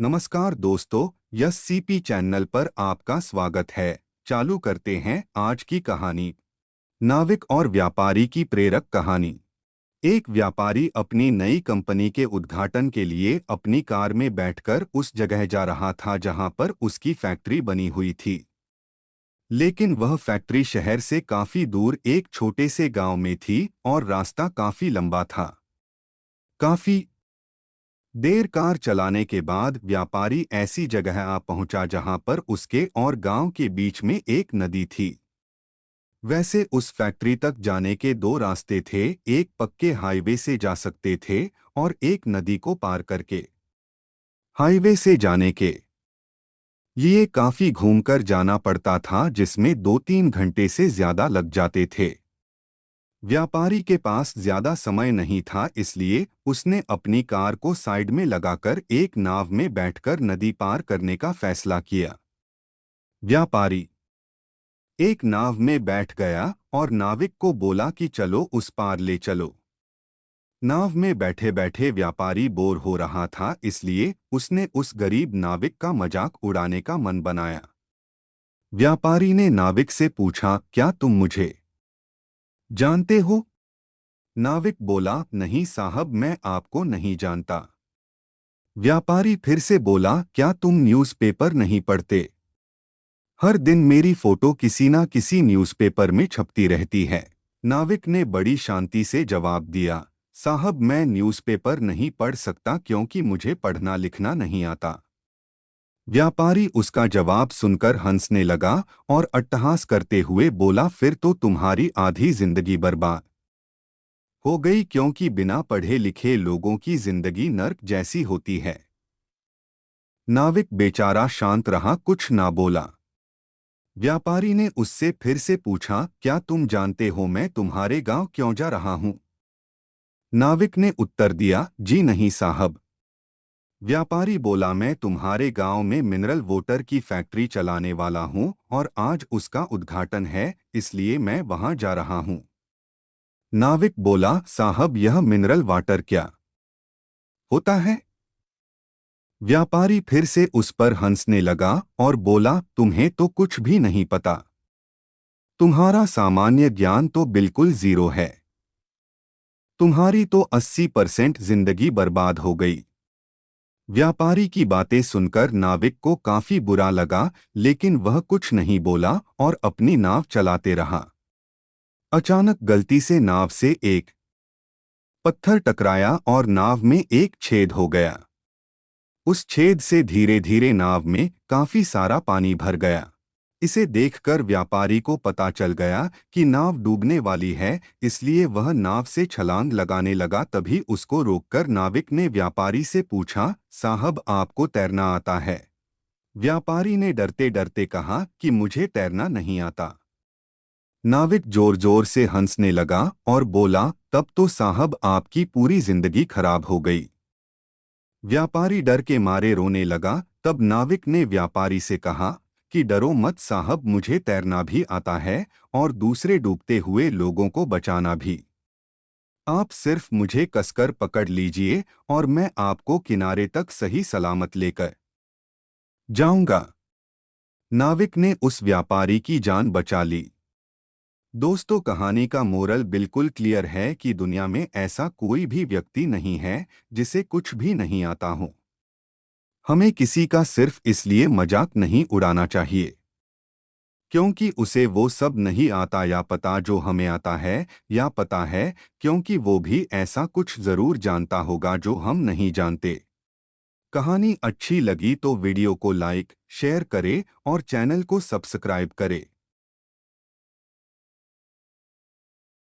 नमस्कार दोस्तों, yes CP channel पर आपका स्वागत है। चालू करते हैं आज की कहानी। नाविक और व्यापारी की प्रेरक कहानी। एक व्यापारी अपनी नई कंपनी के उद्घाटन के लिए अपनी कार में बैठकर उस जगह जा रहा था जहां पर उसकी फैक्ट्री बनी हुई थी। लेकिन वह फैक्ट्री शहर से काफी दूर एक छोटे से गांव में थी और रास्ता काफी लंबा था। काफी देर कार चलाने के बाद व्यापारी ऐसी जगह आ पहुंचा जहां पर उसके और गांव के बीच में एक नदी थी। वैसे उस फैक्ट्री तक जाने के दो रास्ते थे, एक पक्के हाईवे से जा सकते थे और एक नदी को पार करके। हाईवे से जाने के लिए काफी घूमकर जाना पड़ता था, जिसमें 2-3 घंटे से ज्यादा लग जाते थे। व्यापारी के पास ज्यादा समय नहीं था, इसलिए उसने अपनी कार को साइड में लगाकर एक नाव में बैठकर नदी पार करने का फैसला किया। व्यापारी एक नाव में बैठ गया और नाविक को बोला कि चलो उस पार ले चलो। नाव में बैठे बैठे व्यापारी बोर हो रहा था, इसलिए उसने उस गरीब नाविक का मजाक उड़ाने का मन बनाया। व्यापारी ने नाविक से पूछा, क्या तुम मुझे जानते हो? नाविक बोला, नहीं साहब, मैं आपको नहीं जानता। व्यापारी फिर से बोला, क्या तुम न्यूज़पेपर नहीं पढ़ते? हर दिन मेरी फोटो किसी ना किसी न्यूज़पेपर में छपती रहती है। नाविक ने बड़ी शांति से जवाब दिया, साहब मैं न्यूज़पेपर नहीं पढ़ सकता क्योंकि मुझे पढ़ना लिखना नहीं आता। व्यापारी उसका जवाब सुनकर हंसने लगा और अट्टहास करते हुए बोला, फिर तो तुम्हारी आधी जिंदगी बर्बाद हो गई, क्योंकि बिना पढ़े लिखे लोगों की जिंदगी नर्क जैसी होती है। नाविक बेचारा शांत रहा, कुछ ना बोला। व्यापारी ने उससे फिर से पूछा, क्या तुम जानते हो मैं तुम्हारे गांव क्यों जा रहा हूं? नाविक ने उत्तर दिया, जी नहीं साहब। व्यापारी बोला, मैं तुम्हारे गांव में मिनरल वाटर की फैक्ट्री चलाने वाला हूं और आज उसका उद्घाटन है, इसलिए मैं वहां जा रहा हूं। नाविक बोला, साहब यह मिनरल वाटर क्या होता है? व्यापारी फिर से उस पर हंसने लगा और बोला, तुम्हें तो कुछ भी नहीं पता। तुम्हारा सामान्य ज्ञान तो बिल्कुल जीरो है। तुम्हारी तो 80% जिंदगी बर्बाद हो गई। व्यापारी की बातें सुनकर नाविक को काफी बुरा लगा, लेकिन वह कुछ नहीं बोला और अपनी नाव चलाते रहा। अचानक गलती से नाव से एक पत्थर टकराया और नाव में एक छेद हो गया। उस छेद से धीरे धीरे नाव में काफी सारा पानी भर गया। इसे देखकर व्यापारी को पता चल गया कि नाव डूबने वाली है, इसलिए वह नाव से छलांग लगाने लगा। तभी उसको रोककर नाविक ने व्यापारी से पूछा, साहब आपको तैरना आता है? व्यापारी ने डरते डरते कहा कि मुझे तैरना नहीं आता। नाविक जोर जोर से हंसने लगा और बोला, तब तो साहब आपकी पूरी जिंदगी खराब हो गई। व्यापारी डर के मारे रोने लगा। तब नाविक ने व्यापारी से कहा कि डरो मत साहब, मुझे तैरना भी आता है और दूसरे डूबते हुए लोगों को बचाना भी। आप सिर्फ मुझे कसकर पकड़ लीजिए और मैं आपको किनारे तक सही सलामत लेकर जाऊंगा। नाविक ने उस व्यापारी की जान बचा ली। दोस्तों, कहानी का मोरल बिल्कुल क्लियर है कि दुनिया में ऐसा कोई भी व्यक्ति नहीं है जिसे कुछ भी नहीं आता हो। हमें किसी का सिर्फ इसलिए मजाक नहीं उड़ाना चाहिए क्योंकि उसे वो सब नहीं आता या पता जो हमें आता है, या पता है क्योंकि वो भी ऐसा कुछ जरूर जानता होगा जो हम नहीं जानते। कहानी अच्छी लगी तो वीडियो को लाइक, शेयर करें और चैनल को सब्सक्राइब करें।